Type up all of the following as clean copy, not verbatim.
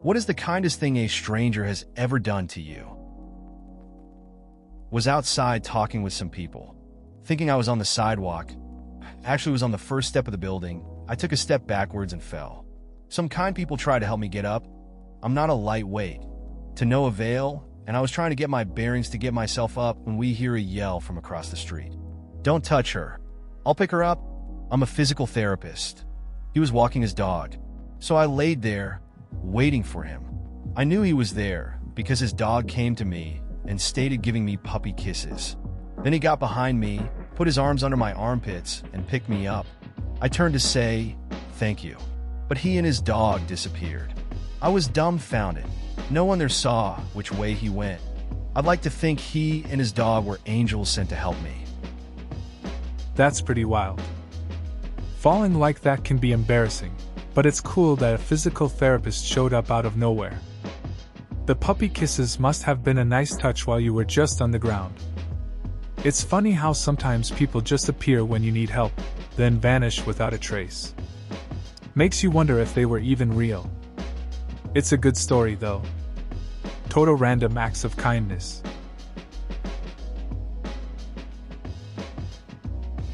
What is the kindest thing a stranger has ever done to you? Was outside talking with some people, thinking I was on the sidewalk. Actually, was on the first step of the building. I took a step backwards and fell. Some kind people tried to help me get up. I'm not a lightweight. To no avail, and I was trying to get my bearings to get myself up when we hear a yell from across the street. Don't touch her. I'll pick her up. I'm a physical therapist. He was walking his dog, so I laid there, waiting for him. I knew he was there because his dog came to me and started giving me puppy kisses. Then he got behind me, put his arms under my armpits, and picked me up. I turned to say, "Thank you," but he and his dog disappeared. I was dumbfounded. No one there saw which way he went. I'd like to think he and his dog were angels sent to help me. That's pretty wild. Falling like that can be embarrassing, but it's cool that a physical therapist showed up out of nowhere. The puppy kisses must have been a nice touch while you were just on the ground. It's funny how sometimes people just appear when you need help, then vanish without a trace. Makes you wonder if they were even real. It's a good story though. Total random acts of kindness.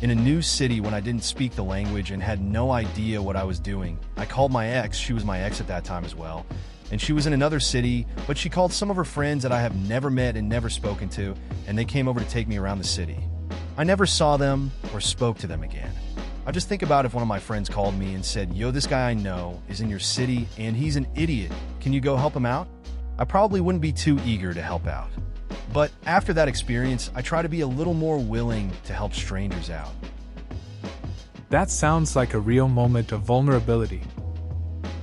In a new city when I didn't speak the language and had no idea what I was doing, I called my ex. She was my ex at that time as well. And she was in another city, but she called some of her friends that I have never met and never spoken to, and they came over to take me around the city. I never saw them or spoke to them again. I just think about if one of my friends called me and said, "Yo, this guy I know is in your city and he's an idiot. Can you go help him out?" I probably wouldn't be too eager to help out. But after that experience, I try to be a little more willing to help strangers out. That sounds like a real moment of vulnerability.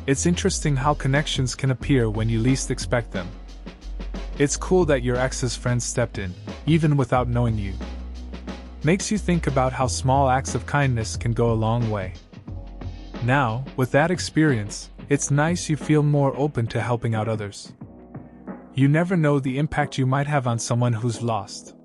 It's interesting how connections can appear when you least expect them. It's cool that your ex's friends stepped in, even without knowing you. Makes you think about how small acts of kindness can go a long way. Now, with that experience, it's nice you feel more open to helping out others. You never know the impact you might have on someone who's lost.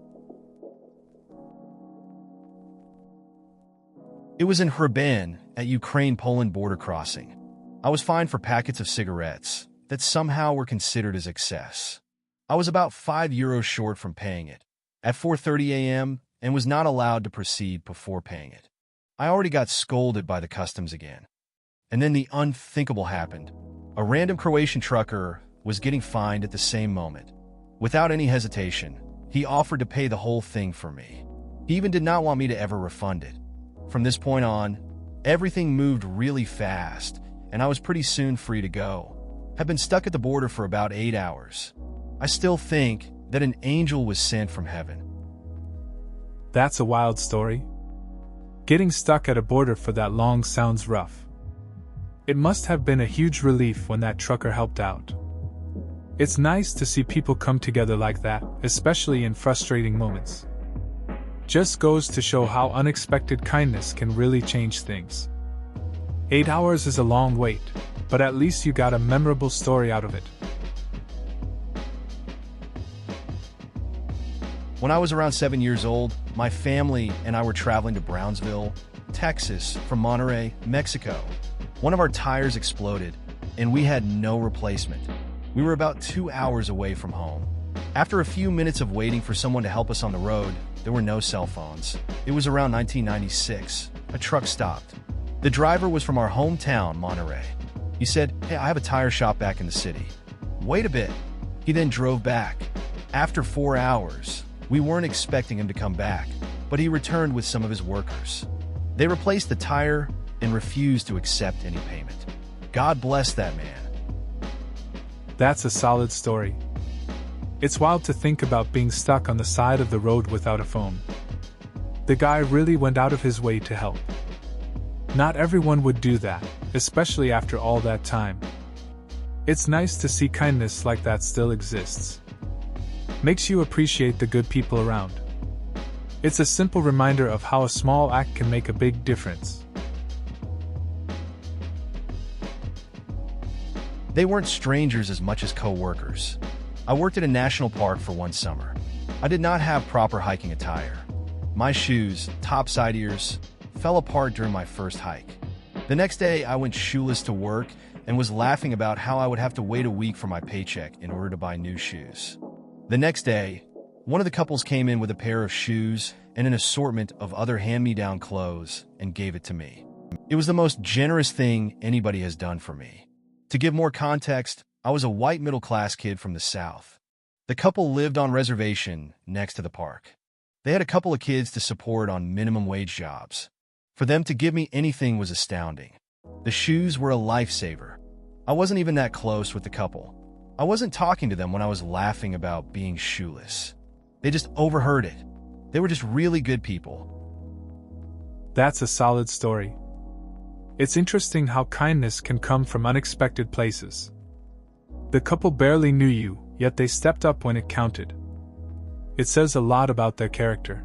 It was in Hryban at Ukraine-Poland border crossing. I was fined for packets of cigarettes that somehow were considered as excess. I was about €5 short from paying it at 4:30 a.m. and was not allowed to proceed before paying it. I already got scolded by the customs again. And then the unthinkable happened. A random Croatian trucker was getting fined at the same moment. Without any hesitation, he offered to pay the whole thing for me. He even did not want me to ever refund it. From this point on, everything moved really fast, and I was pretty soon free to go. I've been stuck at the border for about 8 hours. I still think that an angel was sent from heaven. That's a wild story. Getting stuck at a border for that long sounds rough. It must have been a huge relief when that trucker helped out. It's nice to see people come together like that, especially in frustrating moments. Just goes to show how unexpected kindness can really change things. 8 hours is a long wait, but at least you got a memorable story out of it. When I was around 7 years old, my family and I were traveling to Brownsville, Texas, from Monterrey, Mexico. One of our tires exploded, and we had no replacement. We were about 2 hours away from home. After a few minutes of waiting for someone to help us on the road, there were no cell phones. It was around 1996. A truck stopped. The driver was from our hometown, Monterrey. He said, "Hey, I have a tire shop back in the city. Wait a bit." He then drove back. After 4 hours, we weren't expecting him to come back, but he returned with some of his workers. They replaced the tire and refused to accept any payment. God bless that man. That's a solid story. It's wild to think about being stuck on the side of the road without a phone. The guy really went out of his way to help. Not everyone would do that, especially after all that time. It's nice to see kindness like that still exists. Makes you appreciate the good people around. It's a simple reminder of how a small act can make a big difference. They weren't strangers as much as co-workers. I worked at a national park for one summer. I did not have proper hiking attire. My shoes, top side ears, fell apart during my first hike. The next day, I went shoeless to work, and was laughing about how I would have to wait a week for my paycheck in order to buy new shoes. The next day, one of the couples came in with a pair of shoes and an assortment of other hand-me-down clothes and gave it to me. It was the most generous thing anybody has done for me. To give more context, I was a white middle-class kid from the South. The couple lived on reservation next to the park. They had a couple of kids to support on minimum wage jobs. For them to give me anything was astounding. The shoes were a lifesaver. I wasn't even that close with the couple. I wasn't talking to them when I was laughing about being shoeless. They just overheard it. They were just really good people. That's a solid story. It's interesting how kindness can come from unexpected places. The couple barely knew you, yet they stepped up when it counted. It says a lot about their character.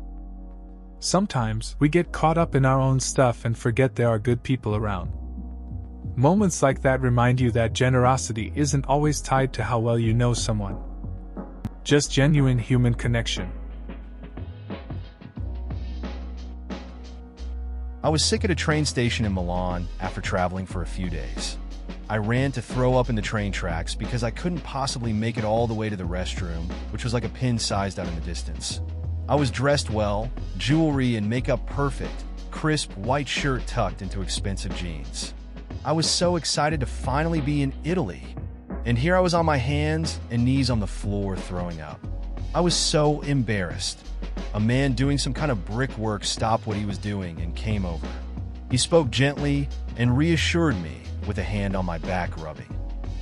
Sometimes we get caught up in our own stuff and forget there are good people around. Moments like that remind you that generosity isn't always tied to how well you know someone. Just genuine human connection. I was sick at a train station in Milan after traveling for a few days. I ran to throw up in the train tracks because I couldn't possibly make it all the way to the restroom, which was like a pin sized out in the distance. I was dressed well, jewelry and makeup perfect, crisp white shirt tucked into expensive jeans. I was so excited to finally be in Italy. And here I was on my hands and knees on the floor throwing up. I was so embarrassed. A man doing some kind of brickwork stopped what he was doing and came over. He spoke gently and reassured me with a hand on my back rubbing.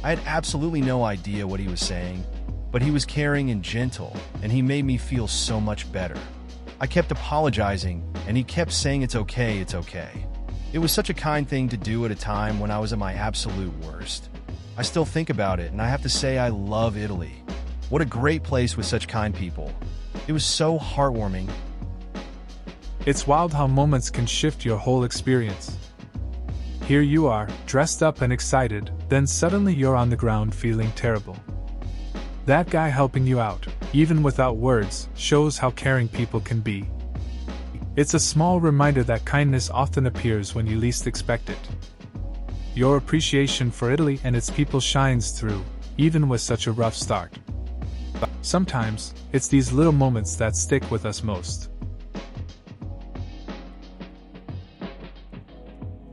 I had absolutely no idea what he was saying, but he was caring and gentle, and he made me feel so much better. I kept apologizing, and he kept saying it's okay, it's okay. It was such a kind thing to do at a time when I was at my absolute worst. I still think about it, and I have to say I love Italy. What a great place with such kind people. It was so heartwarming. It's wild how moments can shift your whole experience. Here you are, dressed up and excited, then suddenly you're on the ground feeling terrible. That guy helping you out, even without words, shows how caring people can be. It's a small reminder that kindness often appears when you least expect it. Your appreciation for Italy and its people shines through, even with such a rough start. Sometimes, it's these little moments that stick with us most.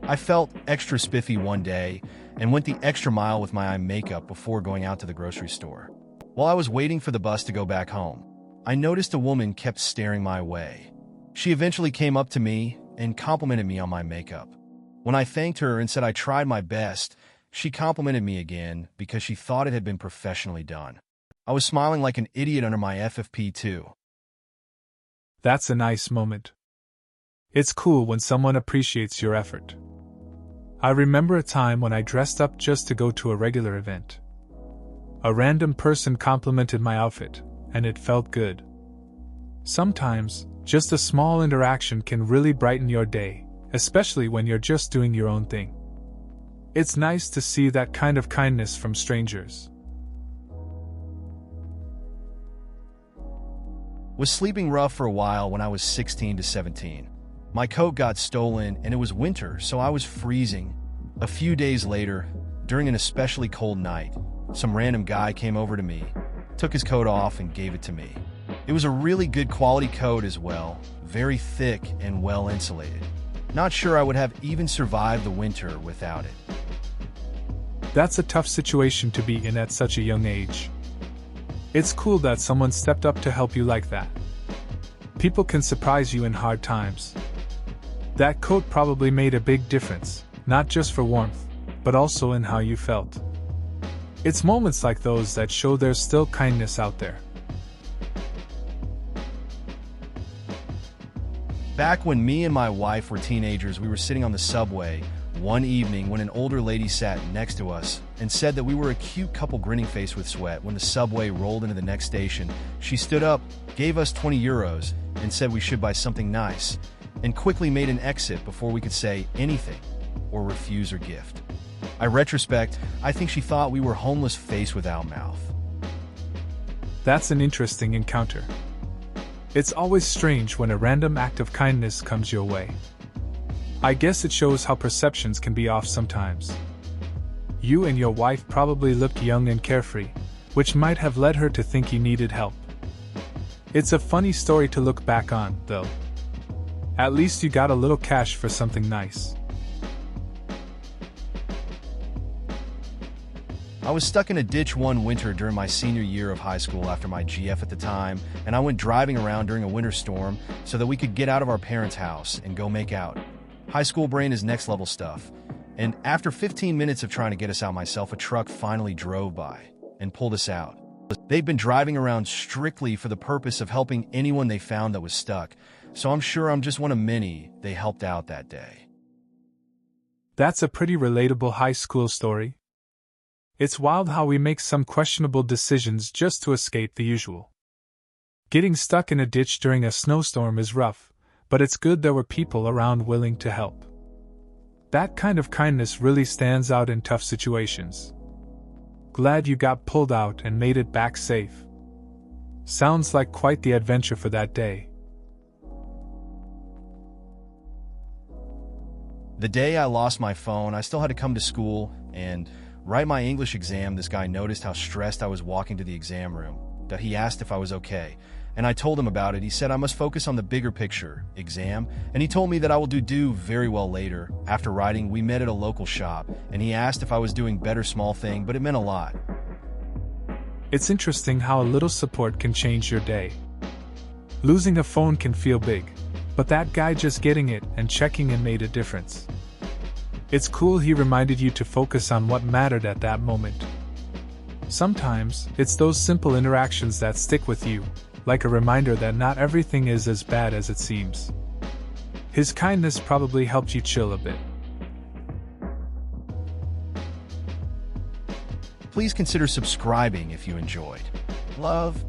I felt extra spiffy one day and went the extra mile with my eye makeup before going out to the grocery store. While I was waiting for the bus to go back home, I noticed a woman kept staring my way. She eventually came up to me and complimented me on my makeup. When I thanked her and said I tried my best, she complimented me again because she thought it had been professionally done. I was smiling like an idiot under my FFP2. That's a nice moment. It's cool when someone appreciates your effort. I remember a time when I dressed up just to go to a regular event. A random person complimented my outfit, and it felt good. Sometimes, just a small interaction can really brighten your day, especially when you're just doing your own thing. It's nice to see that kind of kindness from strangers. Was sleeping rough for a while when I was 16 to 17. My coat got stolen and it was winter, so I was freezing. A few days later, during an especially cold night, some random guy came over to me, took his coat off and gave it to me. It was a really good quality coat as well, very thick and well insulated. Not sure I would have even survived the winter without it. That's a tough situation to be in at such a young age. It's cool that someone stepped up to help you like that. People can surprise you in hard times. That coat probably made a big difference, not just for warmth, but also in how you felt. It's moments like those that show there's still kindness out there. Back when me and my wife were teenagers, we were sitting on the subway one evening when an older lady sat next to us and said that we were a cute couple grinning face with sweat. When the subway rolled into the next station, she stood up, gave us 20 euros, and said we should buy something nice, and quickly made an exit before we could say anything or refuse her gift. In retrospect, I think she thought we were homeless face without mouth. That's an interesting encounter. It's always strange when a random act of kindness comes your way. I guess it shows how perceptions can be off sometimes. You and your wife probably looked young and carefree, which might have led her to think you needed help. It's a funny story to look back on, though. At least you got a little cash for something nice. I was stuck in a ditch one winter during my senior year of high school after my GF at the time, and I went driving around during a winter storm so that we could get out of our parents' house and go make out. High school brain is next level stuff. And after 15 minutes of trying to get us out myself, a truck finally drove by and pulled us out. They'd been driving around strictly for the purpose of helping anyone they found that was stuck, so I'm sure I'm just one of many they helped out that day. That's a pretty relatable high school story. It's wild how we make some questionable decisions just to escape the usual. Getting stuck in a ditch during a snowstorm is rough, but it's good there were people around willing to help. That kind of kindness really stands out in tough situations. Glad you got pulled out and made it back safe. Sounds like quite the adventure for that day. The day I lost my phone, I still had to come to school and write my English exam. This guy noticed how stressed I was walking to the exam room, that he asked if I was okay, and I told him about it. He said I must focus on the bigger picture, exam, and he told me that I will do very well later. After writing, we met at a local shop, and he asked if I was doing better small thing, but it meant a lot. It's interesting how a little support can change your day. Losing a phone can feel big, but that guy just getting it and checking in made a difference. It's cool he reminded you to focus on what mattered at that moment. Sometimes, it's those simple interactions that stick with you, like a reminder that not everything is as bad as it seems. His kindness probably helped you chill a bit. Please consider subscribing if you enjoyed. Love.